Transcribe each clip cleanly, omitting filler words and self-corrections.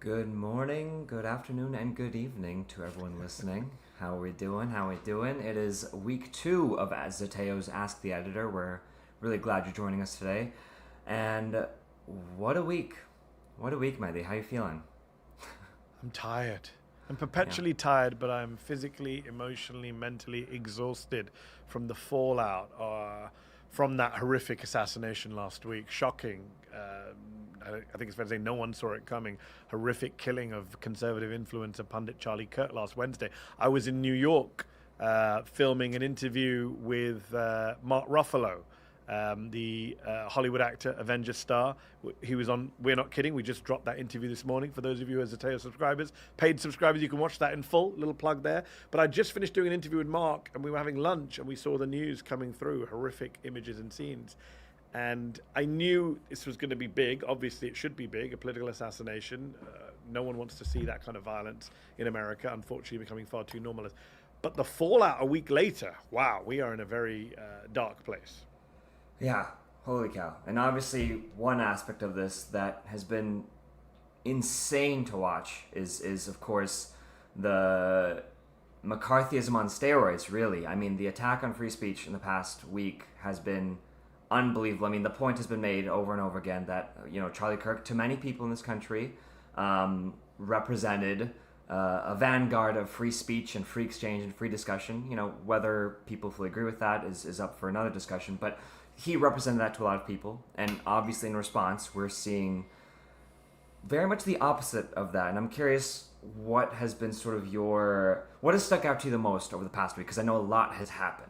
Good morning, good afternoon, and good evening to everyone listening. How are we doing? How are we doing? It is week 2 of Zateo's Ask the Editor. We're really glad you're joining us today. And what a week. What a week, Mehdi. How you feeling? I'm tired. I'm Yeah. perpetually tired, but I'm physically, emotionally, mentally exhausted from the fallout from that horrific assassination last week. Shocking. I think it's fair to say no one saw it coming. Horrific killing of conservative influencer pundit Charlie Kirk last Wednesday. I was in New York filming an interview with Mark Ruffalo, the Hollywood actor, Avenger star. He was on We're Not Kidding. We just dropped that interview this morning. For those of you as Zateo subscribers, paid subscribers, you can watch that in full. Little plug there. But I just finished doing an interview with Mark, and we were having lunch, and we saw the news coming through, horrific images and scenes. And I knew this was going to be big. Obviously, it should be big, a political assassination. No one wants to see that kind of violence in America, unfortunately, becoming far too normalist. But the fallout a week later, wow, we are in a very dark place. Yeah, holy cow. And obviously, one aspect of this that has been insane to watch is of course, the McCarthyism on steroids, really. I mean, the attack on free speech in the past week has been unbelievable. I mean, the point has been made over and over again that, Charlie Kirk, to many people in this country, represented a vanguard of free speech and free exchange and free discussion. Whether people fully agree with that is up for another discussion, but he represented that to a lot of people. And obviously, in response, we're seeing very much the opposite of that. And I'm curious what has been what has stuck out to you the most over the past week? Because I know a lot has happened.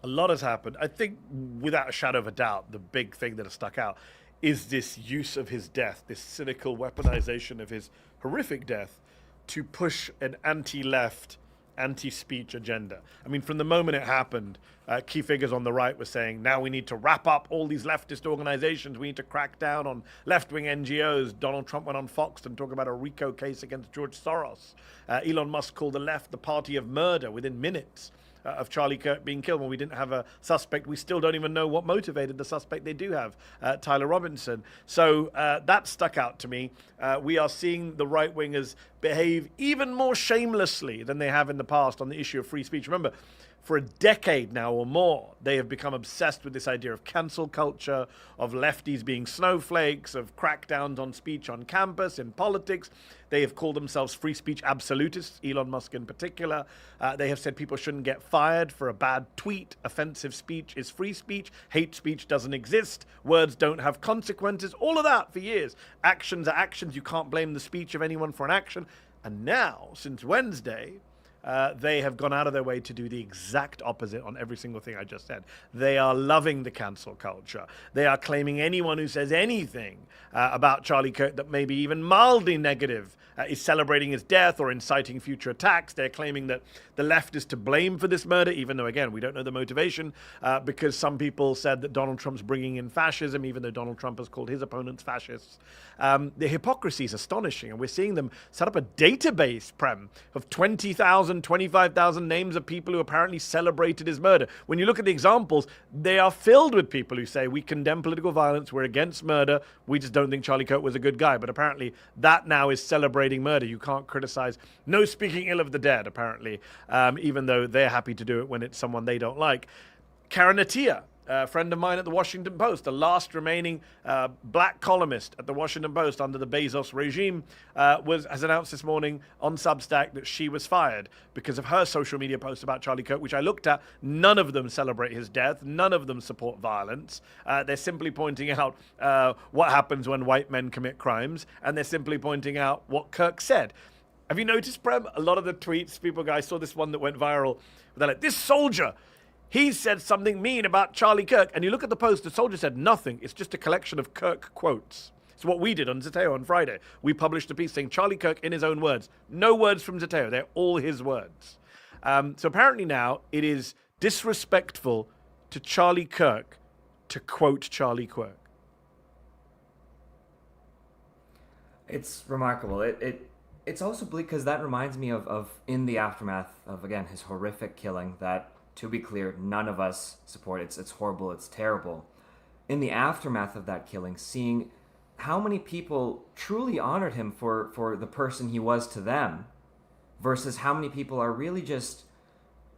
A lot has happened. I think, without a shadow of a doubt, the big thing that has stuck out is this use of his death, this cynical weaponization of his horrific death to push an anti left, anti speech agenda. I mean, from the moment it happened, key figures on the right were saying, now we need to wrap up all these leftist organizations. We need to crack down on left wing NGOs. Donald Trump went on Fox and talked about a RICO case against George Soros. Elon Musk called the left the party of murder within minutes of Charlie Kirk being killed. When we didn't have a suspect, we still don't even know what motivated the suspect they do have, Tyler Robinson. So that stuck out to me. We are seeing the right-wingers behave even more shamelessly than they have in the past on the issue of free speech. Remember, for a decade now or more, they have become obsessed with this idea of cancel culture, of lefties being snowflakes, of crackdowns on speech on campus, in politics. They have called themselves free speech absolutists, Elon Musk in particular. They have said people shouldn't get fired for a bad tweet. Offensive speech is free speech. Hate speech doesn't exist. Words don't have consequences. All of that for years. Actions are actions. You can't blame the speech of anyone for an action. And now, since Wednesday, they have gone out of their way to do the exact opposite on every single thing I just said. They are loving the cancel culture. They are claiming anyone who says anything about Charlie Kirk that may be even mildly negative is celebrating his death or inciting future attacks. They're claiming that the left is to blame for this murder, even though, again, we don't know the motivation, because some people said that Donald Trump's bringing in fascism, even though Donald Trump has called his opponents fascists. The hypocrisy is astonishing, and we're seeing them set up a database, Prem, of 20,000, 25,000 names of people who apparently celebrated his murder. When you look at the examples, they are filled with people who say, we condemn political violence, we're against murder, we just don't think Charlie Kirk was a good guy. But apparently that now is celebrating murder. You can't criticize, no speaking ill of the dead, apparently, even though they're happy to do it when it's someone they don't like. Karen Attiah, a friend of mine at the Washington Post, the last remaining black columnist at the Washington Post under the Bezos regime, has announced this morning on Substack that she was fired because of her social media posts about Charlie Kirk, which I looked at. None of them celebrate his death. None of them support violence. They're simply pointing out what happens when white men commit crimes, and they're simply pointing out what Kirk said. Have you noticed, Prem, a lot of the tweets, I saw this one that went viral. They're like, this soldier, he said something mean about Charlie Kirk. And you look at the post, the soldier said nothing. It's just a collection of Kirk quotes. It's what we did on Zateo on Friday. We published a piece saying Charlie Kirk in his own words. No words from Zateo. They're all his words. So apparently now it is disrespectful to Charlie Kirk to quote Charlie Kirk. It's remarkable. It's also bleak because that reminds me of in the aftermath of, again, his horrific killing that, to be clear, none of us support. It's horrible. It's terrible. In the aftermath of that killing, seeing how many people truly honored him for the person he was to them versus how many people are really just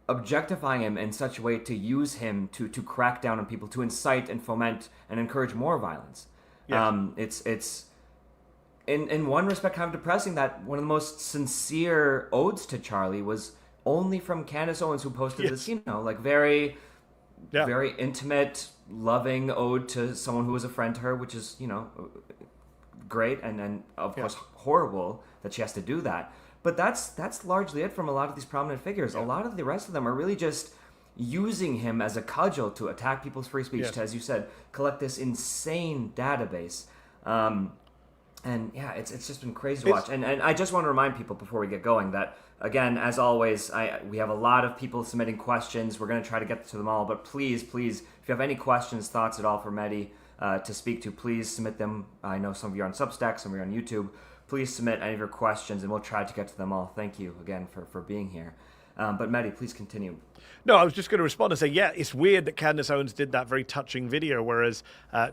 objectifying him in such a way to use him to crack down on people, to incite and foment and encourage more violence. Yes. It's in one respect kind of depressing that one of the most sincere odes to Charlie was only from Candace Owens, who posted this, like very intimate, loving ode to someone who was a friend to her, which is, great and of course horrible that she has to do that. But that's largely it from a lot of these prominent figures. A lot of the rest of them are really just using him as a cudgel to attack people's free speech, to, as you said, collect this insane database. And yeah, it's just been crazy to watch. And I just want to remind people before we get going that, again, as always, we have a lot of people submitting questions. We're going to try to get to them all. But please, if you have any questions, thoughts at all for Mehdi to speak to, please submit them. I know some of you are on Substack, some of you are on YouTube. Please submit any of your questions, and we'll try to get to them all. Thank you again for being here. But Mehdi, please continue. No, I was just going to respond and say, yeah, it's weird that Candace Owens did that very touching video, whereas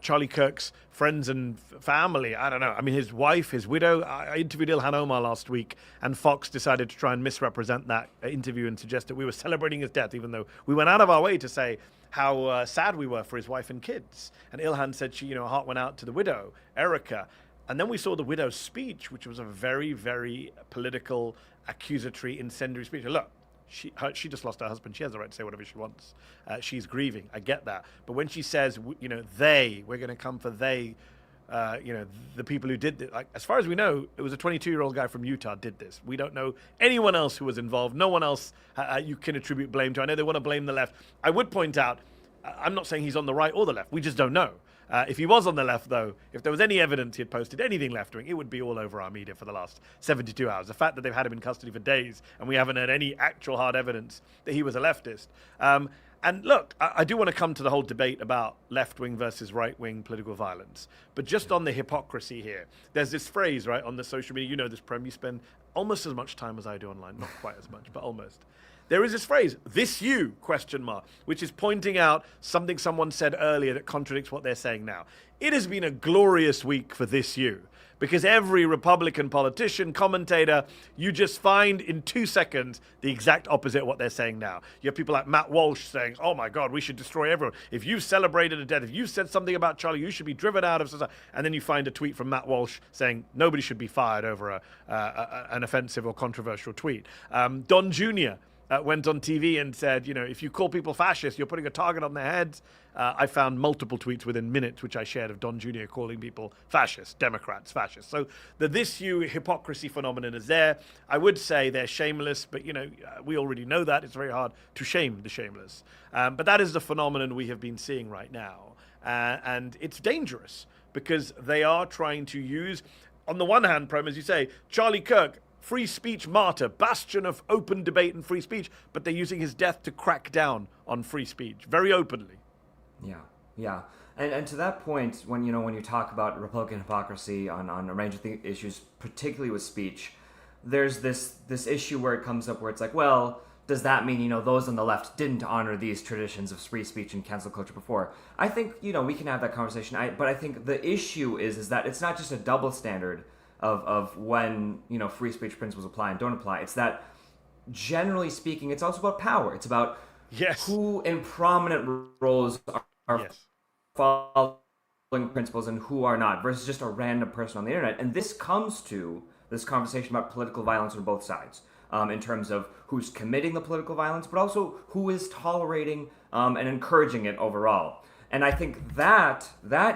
Charlie Kirk's friends and family, I don't know. I mean, his wife, his widow, I interviewed Ilhan Omar last week, and Fox decided to try and misrepresent that interview and suggest that we were celebrating his death, even though we went out of our way to say how sad we were for his wife and kids. And Ilhan said her heart went out to the widow, Erica. And then we saw the widow's speech, which was a very, very political, accusatory, incendiary speech. Look, she just lost her husband. She has the right to say whatever she wants. She's grieving. I get that. But when she says, we're going to come for they, the people who did this, like, as far as we know, it was a 22-year-old guy from Utah did this. We don't know anyone else who was involved. No one else you can attribute blame to. I know they want to blame the left. I would point out, I'm not saying he's on the right or the left. We just don't know. If he was on the left, though, if there was any evidence he had posted anything left-wing, it would be all over our media for the last 72 hours. The fact that they've had him in custody for days and we haven't had any actual hard evidence that he was a leftist. And look, I do want to come to the whole debate about left-wing versus right-wing political violence. But just on the hypocrisy here, there's this phrase, right, on the social media. You know this, Prem. You spend almost as much time as I do online. Not quite as much, but almost. There is this phrase, this you, ? Which is pointing out something someone said earlier that contradicts what they're saying now. It has been a glorious week for this you, because every Republican politician, commentator, you just find in 2 seconds the exact opposite of what they're saying now. You have people like Matt Walsh saying, oh my God, we should destroy everyone. If you celebrated a death, if you said something about Charlie, you should be driven out of society. And then you find a tweet from Matt Walsh saying nobody should be fired over an offensive or controversial tweet. Don Jr., went on TV and said, if you call people fascists, you're putting a target on their heads. I found multiple tweets within minutes, which I shared, of Don Jr. calling people fascists, Democrats, fascists. So the this you hypocrisy phenomenon is there. I would say they're shameless, but, we already know that. It's very hard to shame the shameless. But that is the phenomenon we have been seeing right now. And it's dangerous because they are trying to use, on the one hand, Prem, as you say, Charlie Kirk, free speech martyr, bastion of open debate and free speech, but they're using his death to crack down on free speech very openly. Yeah. And to that point, when you talk about Republican hypocrisy on a range of issues, particularly with speech, there's this issue where it comes up where it's like, well, does that mean, those on the left didn't honor these traditions of free speech and cancel culture before? I think, we can have that conversation. But I think the issue is that it's not just a double standard of when free speech principles apply and don't apply. It's that, generally speaking, it's also about power. It's about who in prominent roles are following principles and who are not, versus just a random person on the internet. And this comes to this conversation about political violence on both sides, in terms of who's committing the political violence, but also who is tolerating and encouraging it overall. And I think that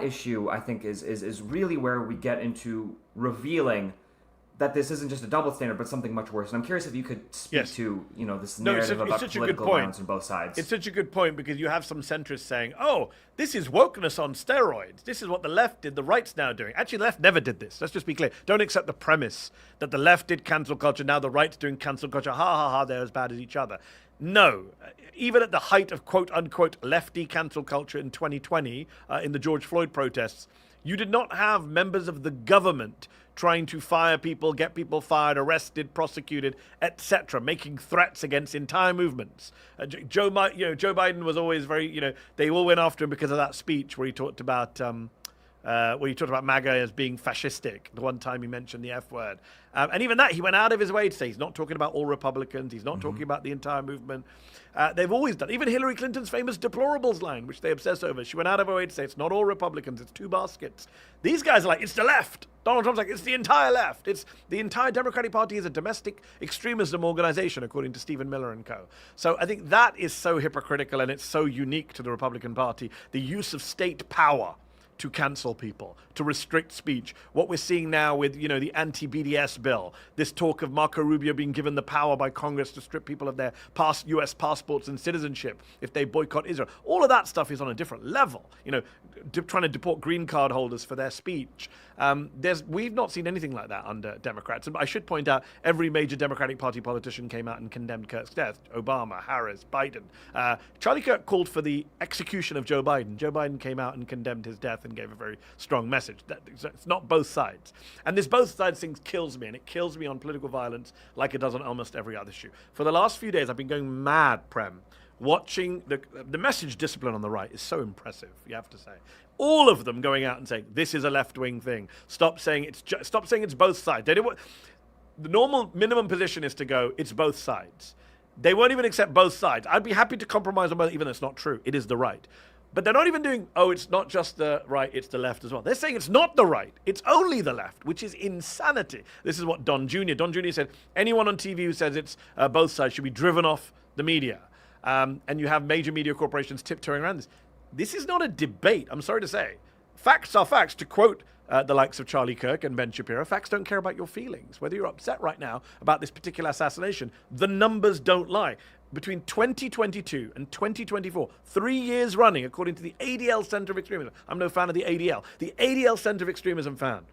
issue, is really where we get into revealing that this isn't just a double standard, but something much worse. And I'm curious if you could speak to, this narrative about political violence on both sides. It's such a good point, because you have some centrists saying, oh, this is wokeness on steroids. This is what the left did, the right's now doing. Actually, the left never did this. Let's just be clear. Don't accept the premise that the left did cancel culture, now the right's doing cancel culture. Ha, ha, ha, they're as bad as each other. No. Even at the height of quote-unquote lefty cancel culture in 2020, in the George Floyd protests, you did not have members of the government trying to fire people, get people fired, arrested, prosecuted, etc., making threats against entire movements. Joe Biden was always very, they all went after him because of that speech where he talked about where he talked about MAGA as being fascistic. The one time he mentioned the F word. And even that, he went out of his way to say he's not talking about all Republicans. He's not talking about the entire movement. They've always done. Even Hillary Clinton's famous deplorables line, which they obsess over. She went out of her way to say it's not all Republicans. It's two baskets. These guys are like, it's the left. Donald Trump's like, it's the entire left. It's the entire Democratic Party is a domestic extremism organization, according to Stephen Miller and co. So I think that is so hypocritical, and it's so unique to the Republican Party. The use of state power to cancel people, to restrict speech. What we're seeing now with, the anti-BDS bill, this talk of Marco Rubio being given the power by Congress to strip people of their U.S. passports and citizenship if they boycott Israel. All of that stuff is on a different level. Trying to deport green card holders for their speech. We've not seen anything like that under Democrats. And I should point out, every major Democratic Party politician came out and condemned Kirk's death. Obama, Harris, Biden. Charlie Kirk called for the execution of Joe Biden. Joe Biden came out and condemned his death and gave a very strong message. It's not both sides. And this both sides thing kills me, and it kills me on political violence like it does on almost every other issue. For the last few days, I've been going mad, Prem, watching the message discipline on the right is so impressive, you have to say. All of them going out and saying, this is a left-wing thing. Stop saying it's both sides. The normal minimum position is to go, it's both sides. They won't even accept both sides. I'd be happy to compromise on both, even though it's not true. It is the right. But they're not even doing, it's not just the right, it's the left as well. They're saying it's not the right, it's only the left, which is insanity. This is what Don Jr. said, anyone on TV who says it's both sides should be driven off the media. And you have major media corporations tiptoeing around this. This is not a debate, I'm sorry to say. Facts are facts. To quote the likes of Charlie Kirk and Ben Shapiro, facts don't care about your feelings. Whether you're upset right now about this particular assassination, the numbers don't lie. Between 2022 and 2024, 3 years running, according to the ADL Center of Extremism, I'm no fan of the ADL, the ADL Center of Extremism found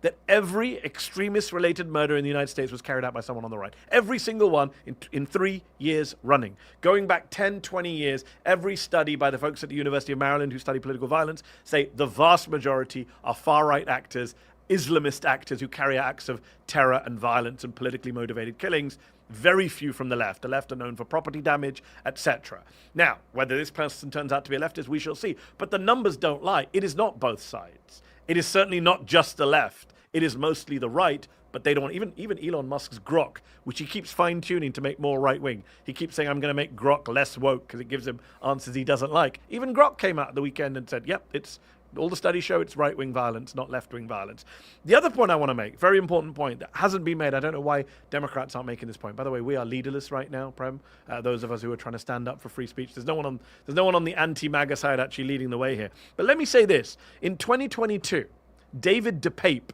that every extremist-related murder in the United States was carried out by someone on the right. Every single one in 3 years running. Going back 10, 20 years, every study by the folks at the University of Maryland who study political violence say the vast majority are far-right actors, Islamist actors who carry out acts of terror and violence and politically motivated killings. Very few from the left. The left are known for property damage, etc. Now, whether this person turns out to be a leftist, we shall see. But the numbers don't lie. It is not both sides. It is certainly not just the left. It is mostly the right, but they don't want, even Elon Musk's Grok, which he keeps fine-tuning to make more right-wing. He keeps saying, I'm going to make Grok less woke because it gives him answers he doesn't like. Even Grok came out the weekend and said, yep, all the studies show it's right-wing violence, not left-wing violence. The other point I want to make, very important point that hasn't been made, I don't know why Democrats aren't making this point. By the way, we are leaderless right now, Prem. Those of us who are trying to stand up for free speech. There's no one on the anti-MAGA side actually leading the way here. But let me say this. In 2022, David DePape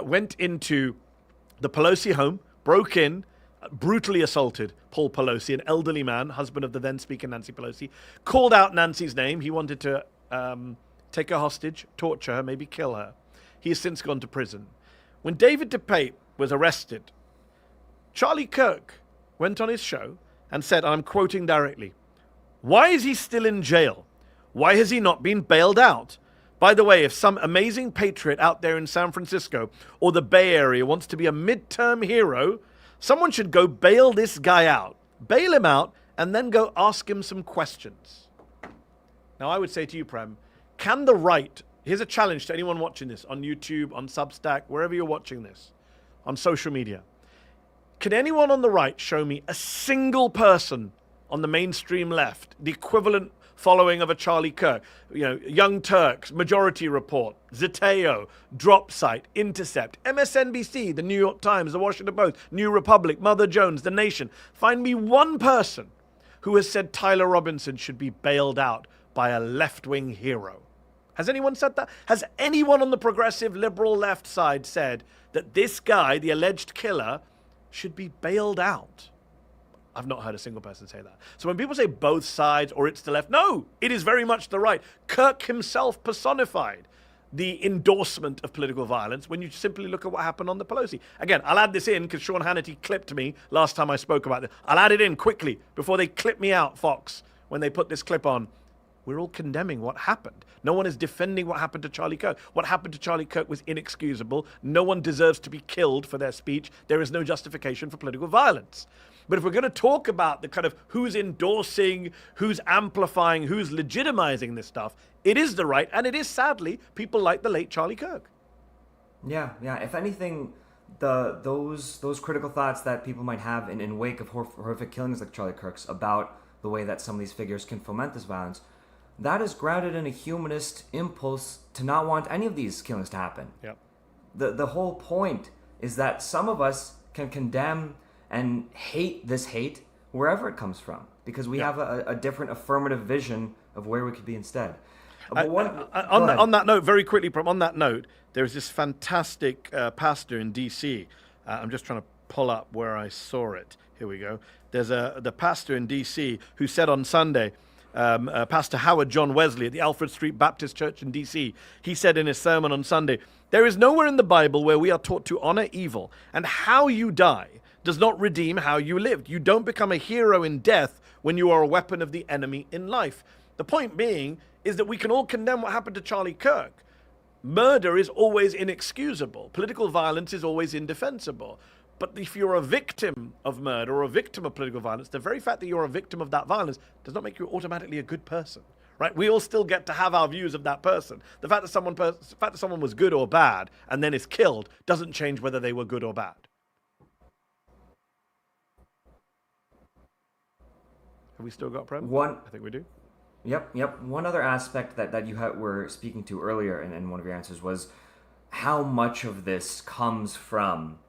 went into the Pelosi home, broke in, brutally assaulted Paul Pelosi, an elderly man, husband of the then Speaker Nancy Pelosi, called out Nancy's name. He wanted to take her hostage, torture her, maybe kill her. He has since gone to prison. When David DePape was arrested, Charlie Kirk went on his show and said, I'm quoting directly, "Why is he still in jail? Why has he not been bailed out? By the way, if some amazing patriot out there in San Francisco or the Bay Area wants to be a midterm hero, someone should go bail this guy out. Bail him out and then go ask him some questions." Now, I would say to you, Prem, can the right, here's a challenge to anyone watching this on YouTube, on Substack, wherever you're watching this, on social media. Can anyone on the right show me a single person on the mainstream left, the equivalent following of a Charlie Kirk, Young Turks, Majority Report, Zeteo, Drop Site, Intercept, MSNBC, the New York Times, the Washington Post, New Republic, Mother Jones, The Nation. Find me one person who has said Tyler Robinson should be bailed out by a left-wing hero. Has anyone said that? Has anyone on the progressive liberal left side said that this guy, the alleged killer, should be bailed out? I've not heard a single person say that. So when people say both sides or it's the left, no, it is very much the right. Kirk himself personified the endorsement of political violence when you simply look at what happened on the Pelosi. Again, I'll add this in because Sean Hannity clipped me last time I spoke about this. I'll add it in quickly before they clip me out, Fox, when they put this clip on. We're all condemning what happened. No one is defending what happened to Charlie Kirk. What happened to Charlie Kirk was inexcusable. No one deserves to be killed for their speech. There is no justification for political violence. But if we're going to talk about the kind of who's endorsing, who's amplifying, who's legitimizing this stuff, it is the right, and it is sadly people like the late Charlie Kirk. Yeah. If anything, those critical thoughts that people might have in wake of horrific killings like Charlie Kirk's about the way that some of these figures can foment this violence, that is grounded in a humanist impulse to not want any of these killings to happen. Yep. The whole point is that some of us can condemn and hate this hate wherever it comes from, because we have a different affirmative vision of where we could be instead. On that note, very quickly, on that note, there's this fantastic pastor in D.C. I'm just trying to pull up where I saw it. Here we go. There's the pastor in D.C. who said on Sunday, Pastor Howard John Wesley at the Alfred Street Baptist Church in D.C., he said in his sermon on Sunday, "There is nowhere in the Bible where we are taught to honor evil, and how you die does not redeem how you lived. You don't become a hero in death when you are a weapon of the enemy in life." The point being is that we can all condemn what happened to Charlie Kirk. Murder is always inexcusable. Political violence is always indefensible. But if you're a victim of murder or a victim of political violence, the very fact that you're a victim of that violence does not make you automatically a good person, right? We all still get to have our views of that person. The fact that someone was good or bad and then is killed doesn't change whether they were good or bad. Have we still got Prem? I think we do. Yep. One other aspect that you were speaking to earlier in one of your answers was how much of this comes from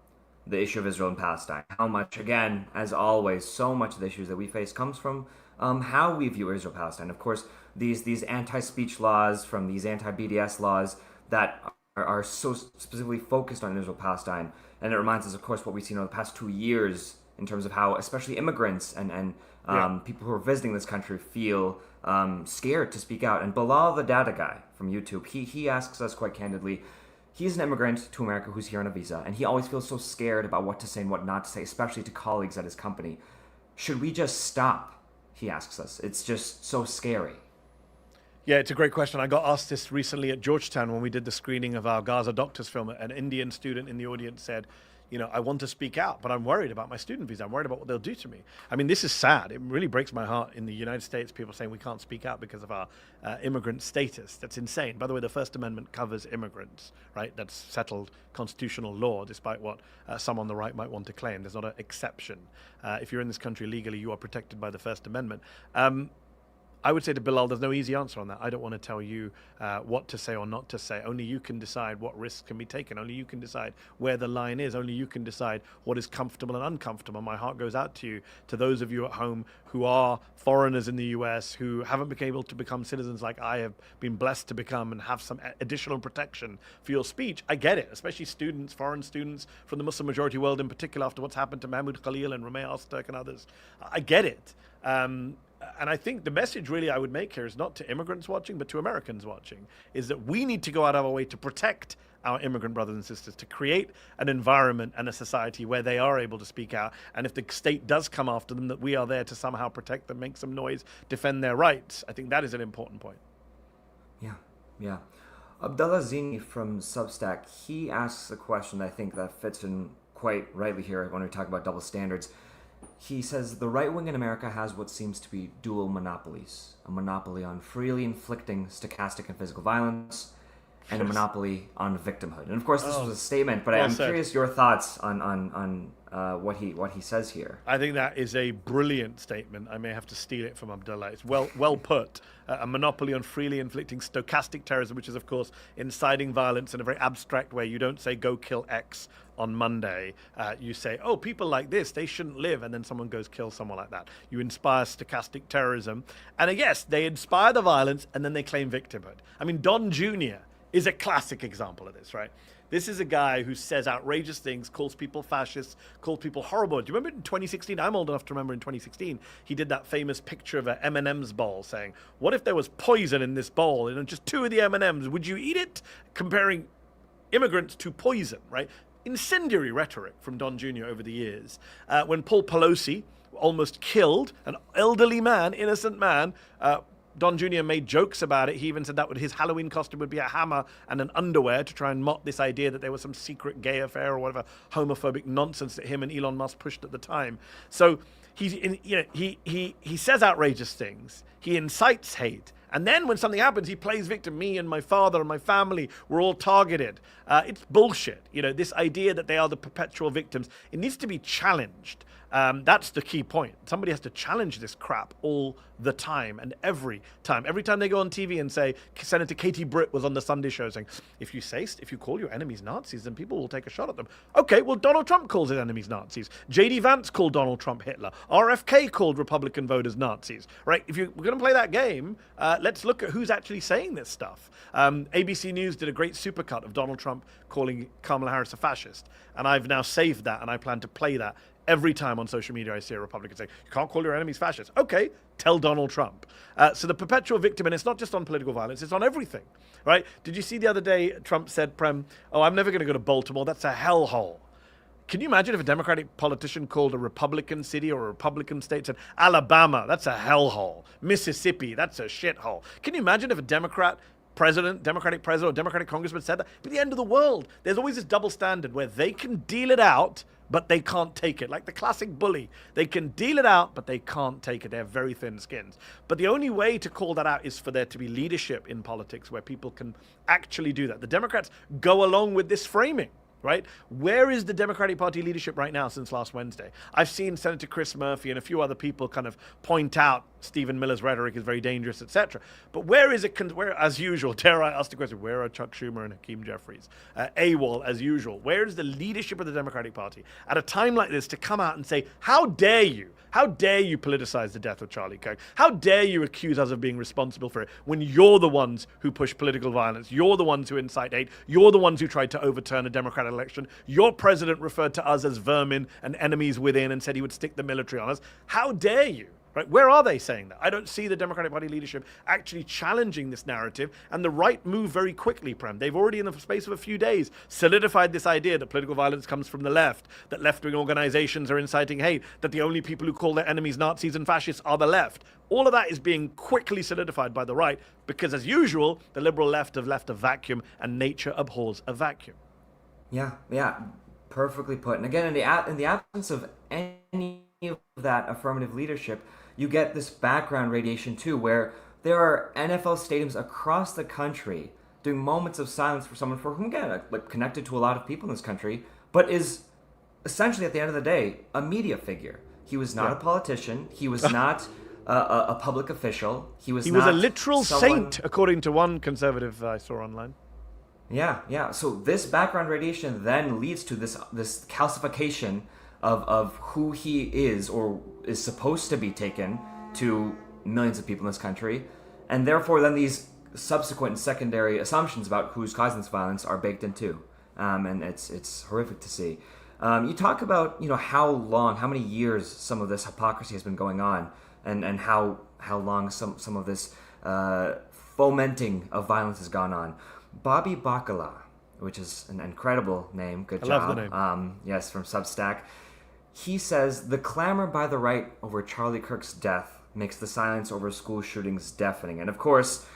the issue of Israel and Palestine. How much, again, as always, so much of the issues that we face comes from how we view Israel-Palestine. Of course, these anti-speech laws, from these anti-BDS laws that are so specifically focused on Israel-Palestine. And it reminds us, of course, what we've seen over the past 2 years in terms of how especially immigrants and people who are visiting this country feel scared to speak out. And Bilal, the data guy from YouTube, he asks us quite candidly, he's an immigrant to America who's here on a visa, and he always feels so scared about what to say and what not to say, especially to colleagues at his company. Should we just stop? He asks us. It's just so scary. Yeah, it's a great question. I got asked this recently at Georgetown when we did the screening of our Gaza Doctors film. An Indian student in the audience said, I want to speak out, but I'm worried about my student visa. I'm worried about what they'll do to me. I mean, this is sad. It really breaks my heart in the United States, people saying we can't speak out because of our immigrant status. That's insane. By the way, the First Amendment covers immigrants, right? That's settled constitutional law, despite what some on the right might want to claim. There's not an exception. If you're in this country legally, you are protected by the First Amendment. I would say to Bilal, there's no easy answer on that. I don't want to tell you what to say or not to say. Only you can decide what risks can be taken. Only you can decide where the line is. Only you can decide what is comfortable and uncomfortable. My heart goes out to you, to those of you at home who are foreigners in the US, who haven't been able to become citizens like I have been blessed to become and have some additional protection for your speech. I get it, especially students, foreign students from the Muslim majority world in particular, after what's happened to Mahmoud Khalil and Ramey Ozturk and others. I get it. And I think the message really I would make here is not to immigrants watching, but to Americans watching, is that we need to go out of our way to protect our immigrant brothers and sisters, to create an environment and a society where they are able to speak out. And if the state does come after them, that we are there to somehow protect them, make some noise, defend their rights. I think that is an important point. Yeah. Abdullah Zini from Substack, he asks a question that I think that fits in quite rightly here when we talk about double standards. He says, the right wing in America has what seems to be dual monopolies. A monopoly on freely inflicting stochastic and physical violence, and a monopoly on victimhood. And of course, this was a statement, but I'm curious your thoughts on what he says here. I think that is a brilliant statement. I may have to steal it from Abdullah. It's well put. A monopoly on freely inflicting stochastic terrorism, which is, of course, inciting violence in a very abstract way. You don't say, go kill X on Monday. You say, oh, people like this, they shouldn't live, and then someone goes kill someone like that. You inspire stochastic terrorism. And yes, they inspire the violence, and then they claim victimhood. I mean, Don Jr. is a classic example of this, right? This is a guy who says outrageous things, calls people fascists, calls people horrible. Do you remember in 2016? I'm old enough to remember in 2016, he did that famous picture of an M&M's bowl saying, what if there was poison in this bowl and just 2 of the M&M's? Would you eat it? Comparing immigrants to poison, right? Incendiary rhetoric from Don Jr. over the years. When Paul Pelosi almost killed an elderly man, innocent man, Don Jr. made jokes about it. He even said that his Halloween costume would be a hammer and an underwear to try and mock this idea that there was some secret gay affair or whatever homophobic nonsense that him and Elon Musk pushed at the time. So he says outrageous things. He incites hate. And then when something happens, he plays victim. Me and my father and my family were all targeted. It's bullshit. This idea that they are the perpetual victims, it needs to be challenged. That's the key point. Somebody has to challenge this crap all the time and every time. Every time they go on TV and say, Senator Katie Britt was on the Sunday show saying, if you call your enemies Nazis, then people will take a shot at them. Okay, well, Donald Trump calls his enemies Nazis. J.D. Vance called Donald Trump Hitler. RFK called Republican voters Nazis, right? If we're going to play that game, let's look at who's actually saying this stuff. ABC News did a great supercut of Donald Trump calling Kamala Harris a fascist. And I've now saved that, and I plan to play that every time on social media I see a Republican say, you can't call your enemies fascists. Okay, tell Donald Trump. So the perpetual victim, and it's not just on political violence, it's on everything, right? Did you see the other day Trump said, Prem, I'm never going to go to Baltimore. That's a hellhole. Can you imagine if a Democratic politician called a Republican city or a Republican state said, Alabama, that's a hellhole. Mississippi, that's a shithole. Can you imagine if a Democratic president or Democratic congressman said that? It'd be the end of the world. There's always this double standard where they can deal it out, but they can't take it. Like the classic bully. They can deal it out, but they can't take it. They have very thin skins. But the only way to call that out is for there to be leadership in politics where people can actually do that. The Democrats go along with this framing, right? Where is the Democratic Party leadership right now since last Wednesday? I've seen Senator Chris Murphy and a few other people kind of point out Stephen Miller's rhetoric is very dangerous, etc. But where is it, where, as usual, dare I ask the question, where are Chuck Schumer and Hakeem Jeffries? AWOL, as usual. Where is the leadership of the Democratic Party at a time like this to come out and say, how dare you? How dare you politicize the death of Charlie Kirk? How dare you accuse us of being responsible for it when you're the ones who push political violence? You're the ones who incite hate. You're the ones who tried to overturn a Democratic election. Your president referred to us as vermin and enemies within and said he would stick the military on us. How dare you? Right? Where are they saying that? I don't see the Democratic Party leadership actually challenging this narrative, and the right move very quickly, Prem. They've already, in the space of a few days, solidified this idea that political violence comes from the left, that left-wing organizations are inciting hate, that the only people who call their enemies Nazis and fascists are the left. All of that is being quickly solidified by the right because, as usual, the liberal left have left a vacuum, and nature abhors a vacuum. Yeah, perfectly put. And again, in the absence of any of that affirmative leadership, you get this background radiation too, where there are NFL stadiums across the country doing moments of silence for someone for whom, again, like connected to a lot of people in this country, but is essentially at the end of the day a media figure. He was not a politician. He was not a public official. He was a literal saint, according to one conservative I saw online. Yeah. So this background radiation then leads to this calcification of who he is or is supposed to be taken to millions of people in this country, and therefore then these subsequent and secondary assumptions about who's causing this violence are baked in too, and it's horrific to see. You talk about how many years some of this hypocrisy has been going on, and how long some of this fomenting of violence has gone on. Bobby Bacala, which is an incredible name, good job. I love the name. Yes, from Substack. He says, the clamor by the right over Charlie Kirk's death makes the silence over school shootings deafening. And of course,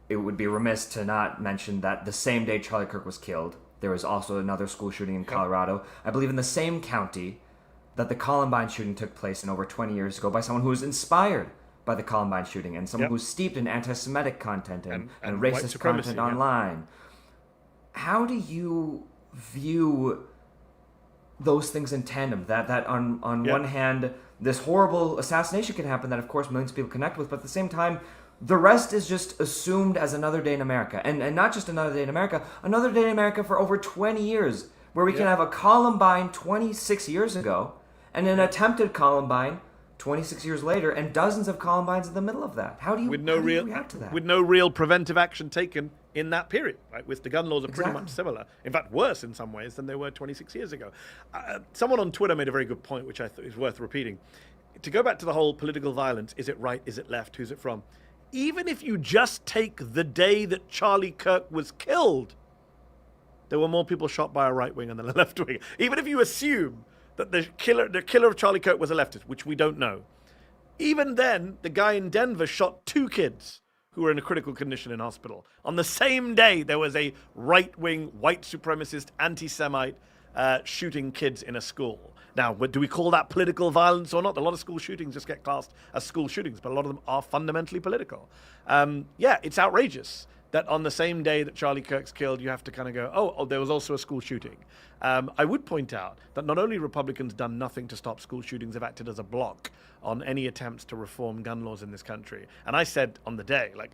it would be remiss to not mention that the same day Charlie Kirk was killed, there was also another school shooting in Colorado, I believe in the same county that the Columbine shooting took place in over 20 years ago by someone who was inspired by the Columbine shooting and someone who's steeped in anti-Semitic content and racist content online. How do you view those things in tandem? That on one hand, this horrible assassination can happen that, of course, millions of people connect with, but at the same time, the rest is just assumed as another day in America. And not just another day in America, another day in America for over 20 years, where we can have a Columbine 26 years ago and an attempted Columbine 26 years later and dozens of Columbines in the middle of that. How do you react to that? With no real preventive action taken in that period, right? With the gun laws are pretty much similar. In fact, worse in some ways than they were 26 years ago. Someone on Twitter made a very good point, which I thought is worth repeating. To go back to the whole political violence, is it right, is it left, who's it from? Even if you just take the day that Charlie Kirk was killed, there were more people shot by a right winger than a left winger. Even if you assume that the killer of Charlie Kirk was a leftist, which we don't know. Even then, the guy in Denver shot 2 kids. who were in a critical condition in hospital. On the same day, there was a right-wing, white supremacist, anti-Semite shooting kids in a school. Now, do we call that political violence or not? A lot of school shootings just get classed as school shootings, but a lot of them are fundamentally political. Yeah, it's outrageous that on the same day that Charlie Kirk's killed, you have to kind of go, oh, there was also a school shooting. I would point out that not only Republicans done nothing to stop school shootings, have acted as a block on any attempts to reform gun laws in this country. And I said on the day, like,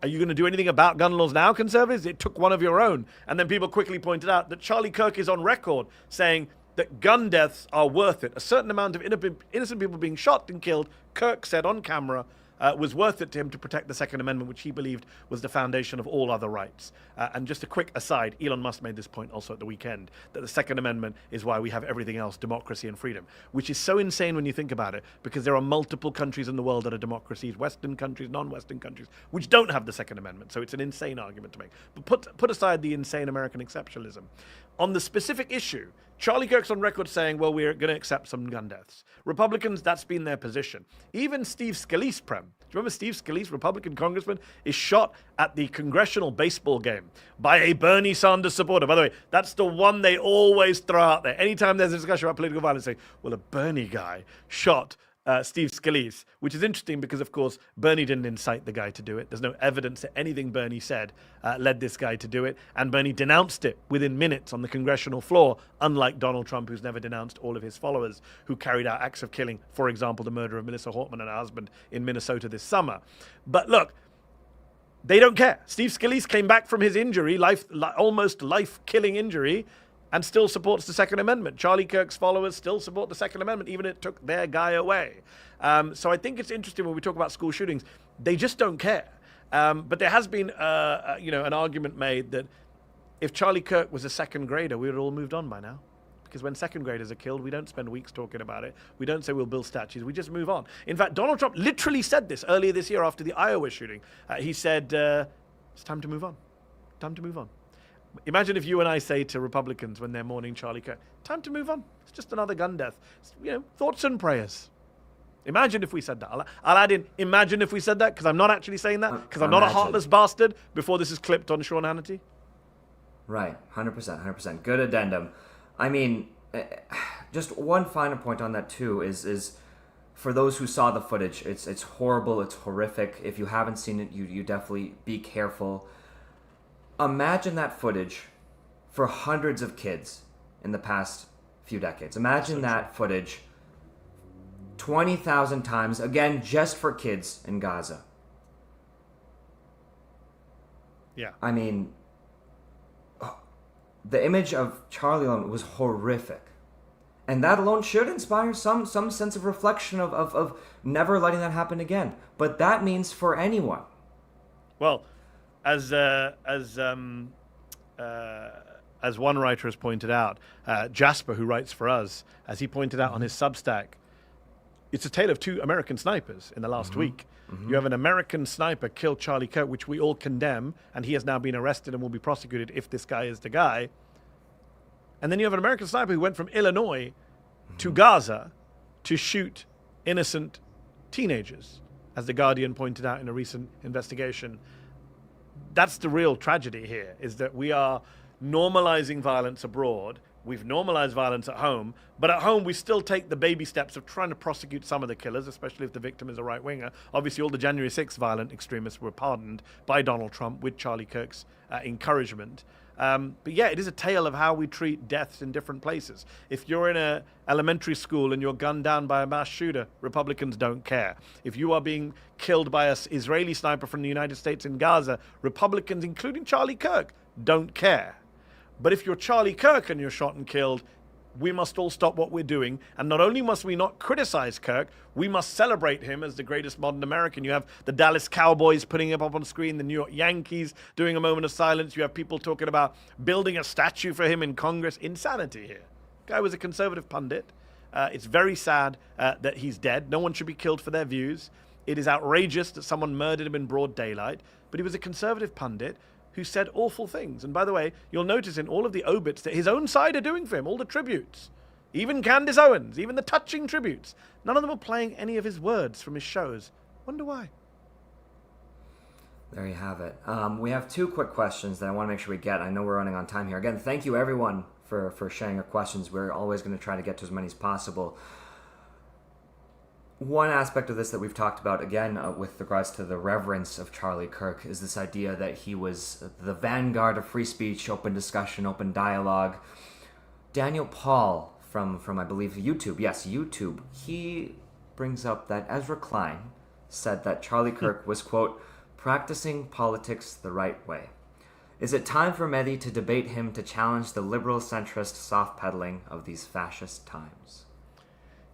are you going to do anything about gun laws now, conservatives? It took one of your own. And then people quickly pointed out that Charlie Kirk is on record saying that gun deaths are worth it. A certain amount of innocent people being shot and killed, Kirk said on camera, was worth it to him to protect the Second Amendment, which he believed was the foundation of all other rights. And just a quick aside, Elon Musk made this point also at the weekend, that the Second Amendment is why we have everything else, democracy and freedom, which is so insane when you think about it, because there are multiple countries in the world that are democracies, Western countries, non-Western countries, which don't have the Second Amendment. So it's an insane argument to make. But put aside the insane American exceptionalism. On the specific issue, Charlie Kirk's on record saying, well, we're going to accept some gun deaths. Republicans, that's been their position. Even Steve Scalise, Prem. Do you remember Steve Scalise, Republican congressman, is shot at the congressional baseball game by a Bernie Sanders supporter? By the way, that's the one they always throw out there. Anytime there's a discussion about political violence, they say, well, a Bernie guy shot Steve Scalise, which is interesting because, of course, Bernie didn't incite the guy to do it. There's no evidence that anything Bernie said led this guy to do it. And Bernie denounced it within minutes on the congressional floor, unlike Donald Trump, who's never denounced all of his followers who carried out acts of killing, for example, the murder of Melissa Hortman and her husband in Minnesota this summer. But look, they don't care. Steve Scalise came back from his injury, almost life-killing injury, and still supports the Second Amendment. Charlie Kirk's followers still support the Second Amendment, even if it took their guy away. So I think it's interesting when we talk about school shootings, they just don't care. But there has been, an argument made that if Charlie Kirk was a second grader, we would have all moved on by now. Because when second graders are killed, we don't spend weeks talking about it. We don't say we'll build statues. We just move on. In fact, Donald Trump literally said this earlier this year after the Iowa shooting. He said, it's time to move on. Time to move on. Imagine if you and I say to Republicans when they're mourning Charlie Kirk, time to move on. It's just another gun death. Thoughts and prayers. Imagine if we said that. I'll add in, imagine if we said that, because I'm not actually saying that, because I'm not a heartless bastard before this is clipped on Sean Hannity. Right, 100%. Good addendum. I mean, just one final point on that too is for those who saw the footage, it's horrible, it's horrific. If you haven't seen it, you definitely be careful. Imagine that footage for hundreds of kids in the past few decades. Imagine that footage 20,000 times, again, just for kids in Gaza. Yeah. I mean, the image of Charlie alone was horrific. And that alone should inspire some sense of reflection of never letting that happen again. But that means for anyone. Well, as one writer has pointed out, Jasper, who writes for us, as he pointed out on his Substack, it's a tale of two American snipers in the last week. You have an American sniper kill Charlie Kirk, which we all condemn, and he has now been arrested and will be prosecuted if this guy is the guy. And then you have an American sniper who went from Illinois to Gaza to shoot innocent teenagers, as The Guardian pointed out in a recent investigation. That's the real tragedy here, is that we are normalizing violence abroad. We've normalized violence at home, but at home we still take the baby steps of trying to prosecute some of the killers, especially if the victim is a right-winger. Obviously, all the January 6th violent extremists were pardoned by Donald Trump with Charlie Kirk's encouragement. But yeah, it is a tale of how we treat deaths in different places. If you're in an elementary school and you're gunned down by a mass shooter, Republicans don't care. If you are being killed by an Israeli sniper from the United States in Gaza, Republicans, including Charlie Kirk, don't care. But if you're Charlie Kirk and you're shot and killed, we must all stop what we're doing. And not only must we not criticize Kirk, we must celebrate him as the greatest modern American. You have the Dallas Cowboys putting him up on screen, the New York Yankees doing a moment of silence. You have people talking about building a statue for him in Congress. Insanity here. Guy was a conservative pundit. It's very sad that he's dead. No one should be killed for their views. It is outrageous that someone murdered him in broad daylight. But he was a conservative pundit who said awful things. And by the way, you'll notice in all of the obits that his own side are doing for him, all the tributes, even Candace Owens, even the touching tributes, none of them are playing any of his words from his shows. Wonder why? There you have it. We have two quick questions that I want to make sure we get. I know we're running on time here. Again, thank you everyone for sharing your questions. We're always going to try to get to as many as possible. One aspect of this that we've talked about, again, with regards to the reverence of Charlie Kirk, is this idea that he was the vanguard of free speech, open discussion, open dialogue. Daniel Paul from I believe, YouTube, yes, YouTube, he brings up that Ezra Klein said that Charlie Kirk was, quote, practicing politics the right way. Is it time for Mehdi to debate him to challenge the liberal centrist soft peddling of these fascist times?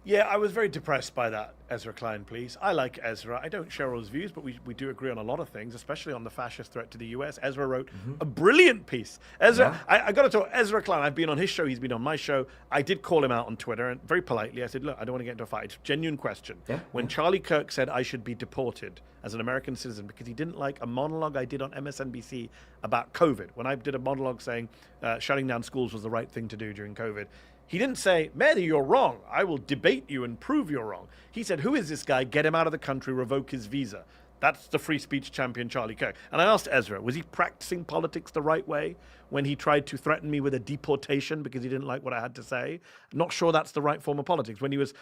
Yeah, I was very depressed by that, Ezra Klein, please. I like Ezra. I don't share all his views, but we do agree on a lot of things, especially on the fascist threat to the US. Ezra wrote a brilliant piece. Ezra, yeah. I got to talk, Ezra Klein, I've been on his show, he's been on my show. I did call him out on Twitter, and very politely, I said, look, I don't want to get into a fight. It's a genuine question. Yeah. When Charlie Kirk said I should be deported as an American citizen because he didn't like a monologue I did on MSNBC about COVID, when I did a monologue saying shutting down schools was the right thing to do during COVID, he didn't say, Mehdi, you're wrong. I will debate you and prove you're wrong. He said, who is this guy? Get him out of the country, revoke his visa. That's the free speech champion, Charlie Kirk. And I asked Ezra, was he practicing politics the right way when he tried to threaten me with a deportation because he didn't like what I had to say? I'm not sure that's the right form of politics. When he was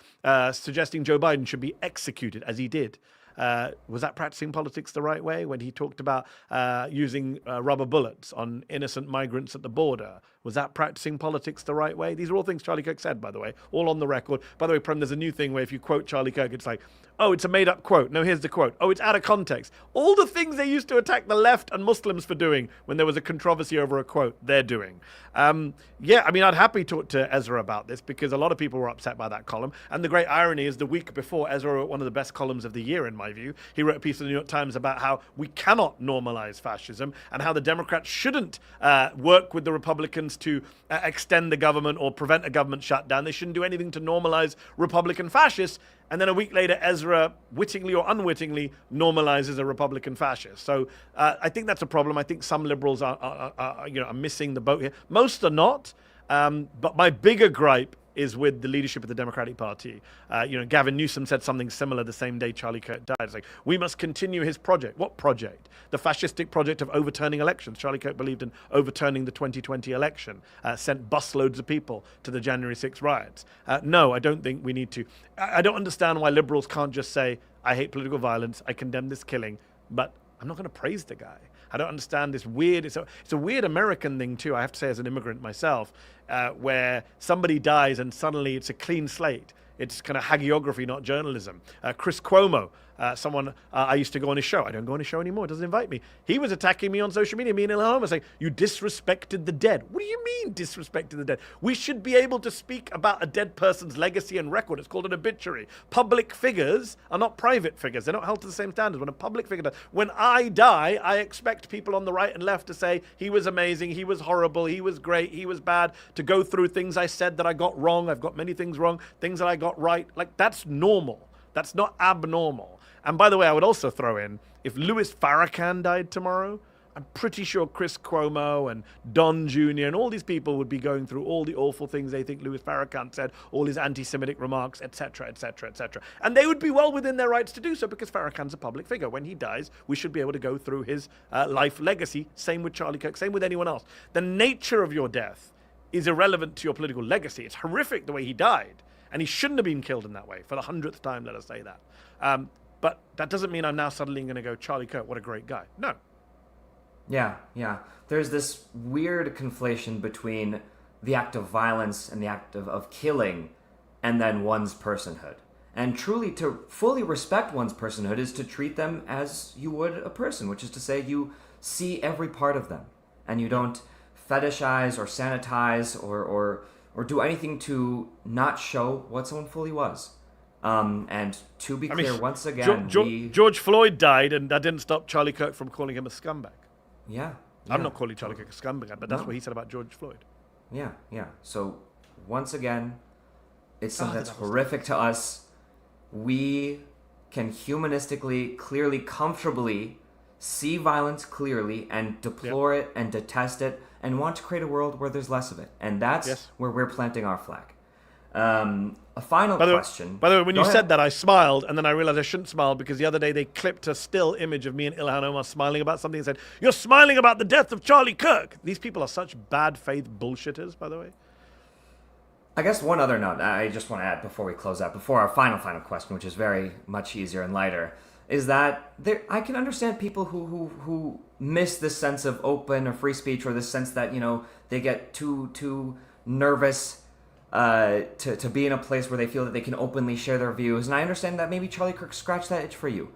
suggesting Joe Biden should be executed, as he did, was that practicing politics the right way? When he talked about using rubber bullets on innocent migrants at the border, was that practicing politics the right way? These are all things Charlie Kirk said, by the way, all on the record. By the way, Prem, there's a new thing where if you quote Charlie Kirk, it's like, oh, it's a made-up quote. No, here's the quote. Oh, it's out of context. All the things they used to attack the left and Muslims for doing when there was a controversy over a quote, they're doing. Yeah, I mean, I'd happy talk to Ezra about this because a lot of people were upset by that column. And the great irony is the week before, Ezra wrote one of the best columns of the year, in my view. He wrote a piece in the New York Times about how we cannot normalize fascism and how the Democrats shouldn't work with the Republicans to extend the government or prevent a government shutdown. They shouldn't do anything to normalize Republican fascists. And then a week later, Ezra, wittingly or unwittingly, normalizes a Republican fascist. So I think that's a problem. I think some liberals are missing the boat here. Most are not. But my bigger gripe is with the leadership of the Democratic Party. Gavin Newsom said something similar the same day Charlie Kirk died. It's like, we must continue his project. What project? The fascistic project of overturning elections. Charlie Kirk believed in overturning the 2020 election, sent busloads of people to the January 6th riots. No, I don't think we need to. I don't understand why liberals can't just say, I hate political violence, I condemn this killing, but I'm not going to praise the guy. I don't understand this weird, it's a weird American thing too, I have to say, as an immigrant myself, where somebody dies and suddenly it's a clean slate. It's kind of hagiography, not journalism. Chris Cuomo, someone I used to go on his show. I don't go on his show anymore. Doesn't invite me. He was attacking me on social media, me and Ilhan Omar, saying, you disrespected the dead. What do you mean disrespected the dead? We should be able to speak about a dead person's legacy and record. It's called an obituary. Public figures are not private figures. They're not held to the same standards. When a public figure does, when I die, I expect people on the right and left to say, he was amazing, he was horrible, he was great, he was bad, to go through things I said that I got wrong. I've got many things wrong, things that I got right. Like, that's normal. That's not abnormal. And by the way, I would also throw in, if Louis Farrakhan died tomorrow, I'm pretty sure Chris Cuomo and Don Jr. and all these people would be going through all the awful things they think Louis Farrakhan said, all his anti-Semitic remarks, etc., etc., etc. And they would be well within their rights to do so because Farrakhan's a public figure. When he dies, we should be able to go through his life legacy. Same with Charlie Kirk, same with anyone else. The nature of your death is irrelevant to your political legacy. It's horrific the way he died. And he shouldn't have been killed in that way, for the 100th time, let us say that. But that doesn't mean I'm now suddenly going to go, Charlie Kirk, what a great guy. No. Yeah. There's this weird conflation between the act of violence and the act of killing and then one's personhood. And truly, to fully respect one's personhood is to treat them as you would a person, which is to say you see every part of them and you don't fetishize or sanitize or do anything to not show what someone fully was. And to be clear, once again, George Floyd died, and that didn't stop Charlie Kirk from calling him a scumbag. Yeah. I'm not calling Charlie Kirk a scumbag, but that's what he said about George Floyd. Yeah. So, once again, it's something that's horrific to us. We can humanistically, clearly, comfortably see violence clearly and deplore it and detest it and want to create a world where there's less of it. And that's where we're planting our flag. A final question. By the way, when Go you ahead. said that, I smiled, and then I realized I shouldn't smile because the other day they clipped a still image of me and Ilhan Omar smiling about something and said, "You're smiling about the death of Charlie Kirk." These people are such bad faith bullshitters, by the way. I guess one other note I just want to add before we close out, before our final question, which is very much easier and lighter, is that I can understand people who miss this sense of open or free speech, or this sense that, you know, they get too nervous to be in a place where they feel that they can openly share their views. And I understand that maybe Charlie Kirk scratched that itch for you.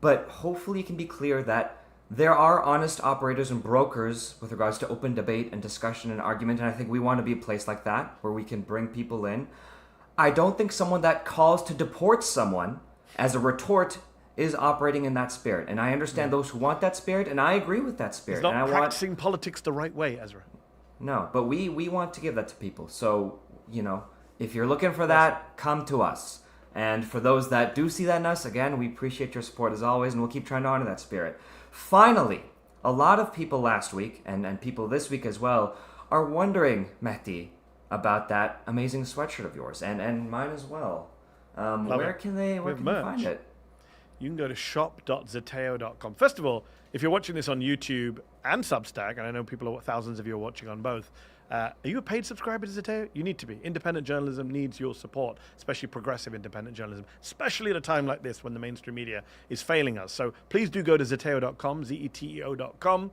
But hopefully it can be clear that there are honest operators and brokers with regards to open debate and discussion and argument, and I think we want to be a place like that where we can bring people in. I don't think someone that calls to deport someone as a retort is operating in that spirit. And I understand those who want that spirit, and I agree with that spirit. It's not and practicing politics the right way, Ezra. No, but we want to give that to people. So, you know, if you're looking for that, come to us. And for those that do see that in us, again, we appreciate your support as always, and we'll keep trying to honor that spirit. Finally, a lot of people last week, and people this week as well, are wondering, Mehdi, about that amazing sweatshirt of yours, and mine as well. Where can they find it? You can go to shop.zeteo.com. First of all, if you're watching this on YouTube and Substack, and I know thousands of you are watching on both, are you a paid subscriber to Zeteo? You need to be. Independent journalism needs your support, especially progressive independent journalism, especially at a time like this when the mainstream media is failing us. So please do go to zeteo.com, zeteo.com,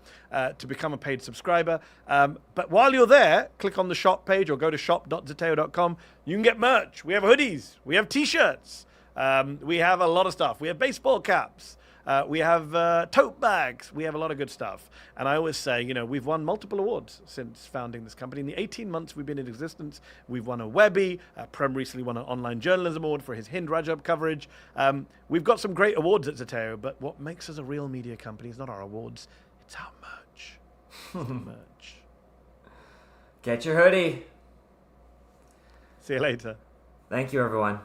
to become a paid subscriber. But while you're there, click on the shop page or go to shop.zeteo.com. You can get merch. We have hoodies. We have T-shirts. We have a lot of stuff. We have baseball caps. We have tote bags. We have a lot of good stuff. And I always say, you know, we've won multiple awards since founding this company. In the 18 months we've been in existence, we've won a Webby. Prem recently won an Online Journalism Award for his Hind Rajab coverage. We've got some great awards at Zeteo, but what makes us a real media company is not our awards, it's our merch. It's our merch. Get your hoodie. See you later. Thank you, everyone.